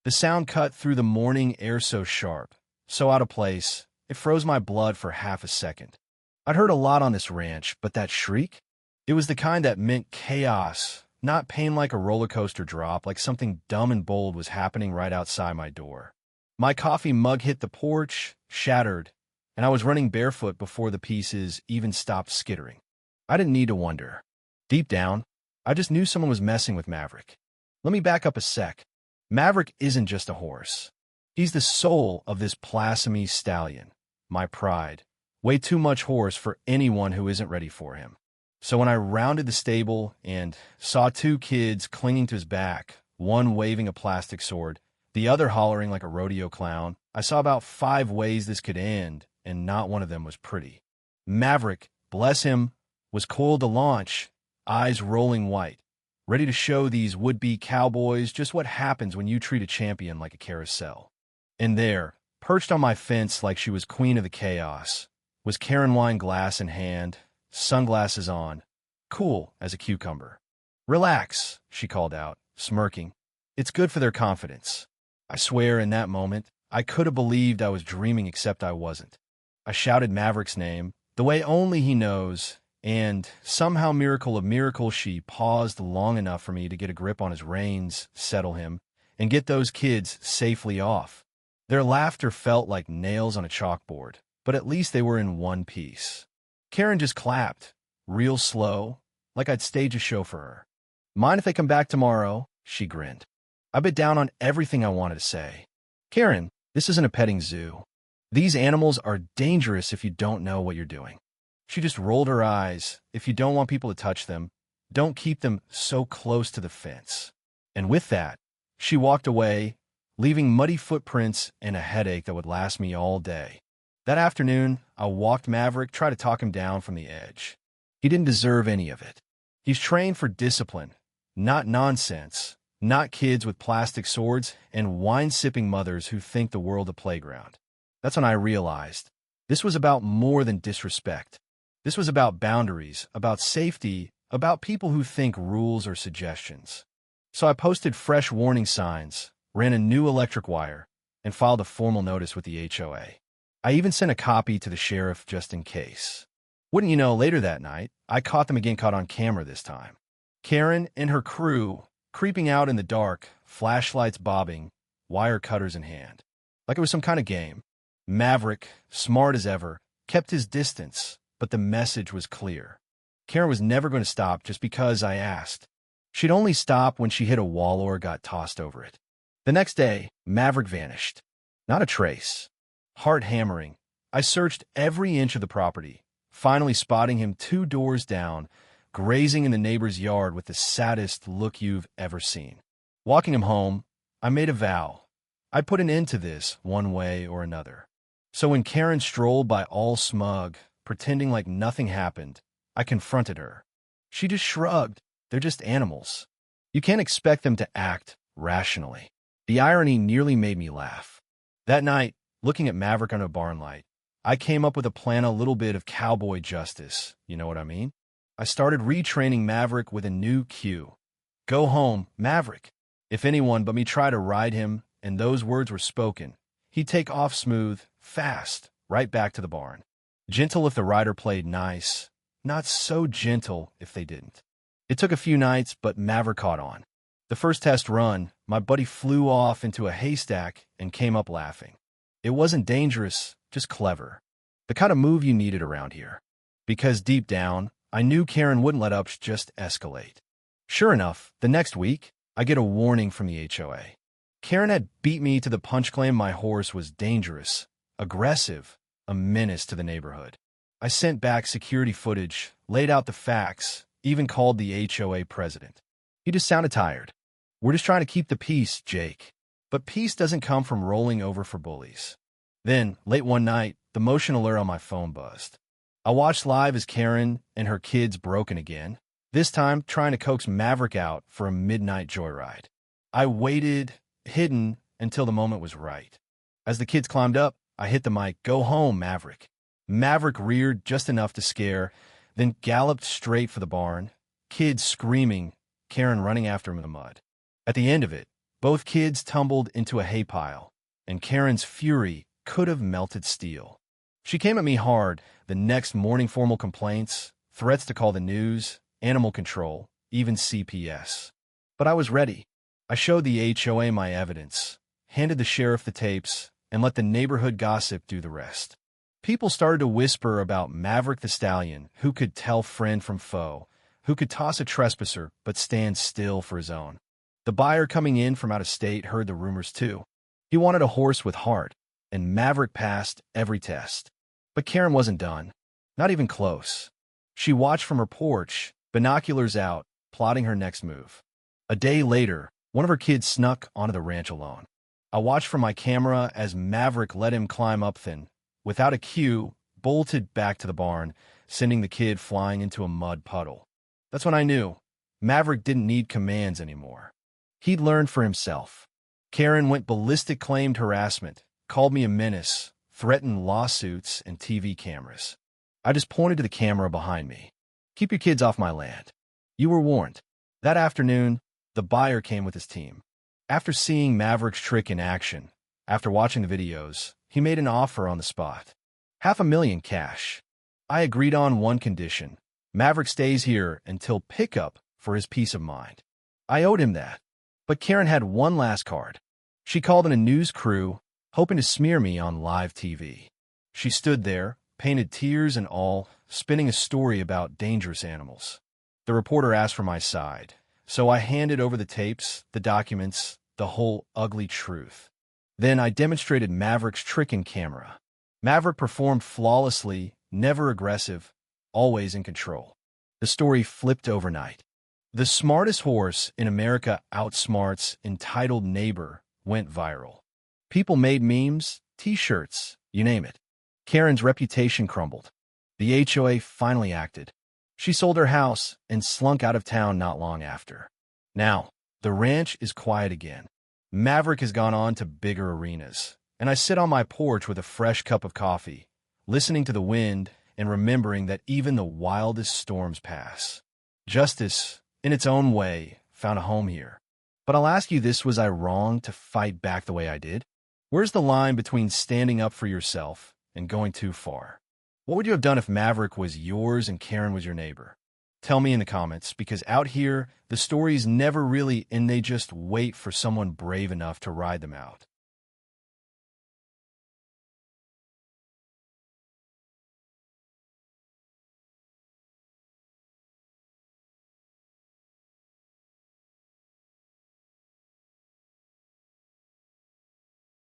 The sound cut through the morning air so sharp, so out of place, it froze my blood for half a second. I'd heard a lot on this ranch, but that shriek? It was the kind that meant chaos, not pain like a roller coaster drop, like something dumb and bold was happening right outside my door. My coffee mug hit the porch, shattered, and I was running barefoot before the pieces even stopped skittering. I didn't need to wonder. Deep down, I just knew someone was messing with Maverick. Let me back up a sec. Maverick isn't just a horse. He's the soul of this Plasmy stallion, my pride. Way too much horse for anyone who isn't ready for him. So when I rounded the stable and saw two kids clinging to his back, one waving a plastic sword, the other hollering like a rodeo clown, I saw about 5 ways this could end, and not one of them was pretty. Maverick, bless him, was coiled to launch, eyes rolling white, ready to show these would-be cowboys just what happens when you treat a champion like a carousel. And there, perched on my fence like she was queen of the chaos, was Karen, wine glass in hand, sunglasses on, cool as a cucumber. "Relax," she called out, smirking. "It's good for their confidence." I swear in that moment, I could have believed I was dreaming, except I wasn't. I shouted Maverick's name, the way only he knows, and somehow, miracle of miracles, she paused long enough for me to get a grip on his reins, settle him, and get those kids safely off. Their laughter felt like nails on a chalkboard, but at least they were in one piece. Karen just clapped, real slow, like I'd stage a show for her. "Mind if they come back tomorrow?" she grinned. I bit down on everything I wanted to say. "Karen, this isn't a petting zoo. These animals are dangerous if you don't know what you're doing." She just rolled her eyes. "If you don't want people to touch them, don't keep them so close to the fence." And with that, she walked away, leaving muddy footprints and a headache that would last me all day. That afternoon, I walked Maverick, tried to talk him down from the edge. He didn't deserve any of it. He's trained for discipline, not nonsense, not kids with plastic swords and wine-sipping mothers who think the world a playground. That's when I realized this was about more than disrespect. This was about boundaries, about safety, about people who think rules are suggestions. So I posted fresh warning signs, ran a new electric wire, and filed a formal notice with the HOA. I even sent a copy to the sheriff just in case. Wouldn't you know, later that night, I caught them again, caught on camera this time. Karen and her crew creeping out in the dark, flashlights bobbing, wire cutters in hand. Like it was some kind of game. Maverick, smart as ever, kept his distance, but the message was clear. Karen was never going to stop just because I asked. She'd only stop when she hit a wall or got tossed over it. The next day, Maverick vanished. Not a trace. Heart hammering, I searched every inch of the property, finally spotting him 2 doors down, grazing in the neighbor's yard with the saddest look you've ever seen. Walking him home, I made a vow. I'd put an end to this one way or another. So when Karen strolled by all smug, pretending like nothing happened, I confronted her. She just shrugged. They're just animals. You can't expect them to act rationally. The irony nearly made me laugh. That night, looking at Maverick under a barn light, I came up with a plan, a little bit of cowboy justice, you know what I mean? I started retraining Maverick with a new cue. "Go home, Maverick." If anyone but me tried to ride him, and those words were spoken, he'd take off smooth, fast, right back to the barn. Gentle if the rider played nice, not so gentle if they didn't. It took a few nights, but Maverick caught on. The first test run, my buddy flew off into a haystack and came up laughing. It wasn't dangerous, just clever. The kind of move you needed around here. Because deep down, I knew Karen wouldn't let up just escalate. Sure enough, the next week, I get a warning from the HOA. Karen had beat me to the punch, claimed my horse was dangerous, aggressive, a menace to the neighborhood. I sent back security footage, laid out the facts, even called the HOA president. He just sounded tired. "We're just trying to keep the peace, Jake." But peace doesn't come from rolling over for bullies. Then, late one night, the motion alert on my phone buzzed. I watched live as Karen and her kids broken again, this time trying to coax Maverick out for a midnight joyride. I waited, hidden, until the moment was right. As the kids climbed up, I hit the mic. "Go home, Maverick." Maverick reared just enough to scare, then galloped straight for the barn, kids screaming, Karen running after him in the mud. At the end of it, Both kids tumbled into a hay pile, and Karen's fury could have melted steel. She came at me hard the next morning, formal complaints, threats to call the news, animal control, even CPS. But I was ready. I showed the HOA my evidence, handed the sheriff the tapes, and let the neighborhood gossip do the rest. People started to whisper about Maverick the Stallion, who could tell friend from foe, who could toss a trespasser but stand still for his own. The buyer coming in from out of state heard the rumors too. He wanted a horse with heart, and Maverick passed every test. But Karen wasn't done. Not even close. She watched from her porch, binoculars out, plotting her next move. A day later, one of her kids snuck onto the ranch alone. I watched from my camera as Maverick let him climb up thin, without a cue, bolted back to the barn, sending the kid flying into a mud puddle. That's when I knew Maverick didn't need commands anymore. He'd learned for himself. Karen went ballistic, claimed harassment, called me a menace, threatened lawsuits and TV cameras. I just pointed to the camera behind me. Keep your kids off my land. You were warned. That afternoon, the buyer came with his team. After seeing Maverick's trick in action, after watching the videos, he made an offer on the spot. $500,000 cash. I agreed on one condition. Maverick stays here until pickup for his peace of mind. I owed him that. But Karen had one last card. She called in a news crew, hoping to smear me on live TV. She stood there, painted tears and all, spinning a story about dangerous animals. The reporter asked for my side, so I handed over the tapes, the documents, the whole ugly truth. Then I demonstrated Maverick's trick in camera. Maverick performed flawlessly, never aggressive, always in control. The story flipped overnight. The smartest horse in America outsmarts entitled neighbor went viral. People made memes, t-shirts, you name it. Karen's reputation crumbled. The HOA finally acted. She sold her house and slunk out of town not long after. Now, the ranch is quiet again. Maverick has gone on to bigger arenas, and I sit on my porch with a fresh cup of coffee, listening to the wind and remembering that even the wildest storms pass. Justice, in its own way, found a home here. But I'll ask you this, was I wrong to fight back the way I did? Where's the line between standing up for yourself and going too far? What would you have done if Maverick was yours and Karen was your neighbor? Tell me in the comments, because out here, the stories never really end, they just wait for someone brave enough to ride them out.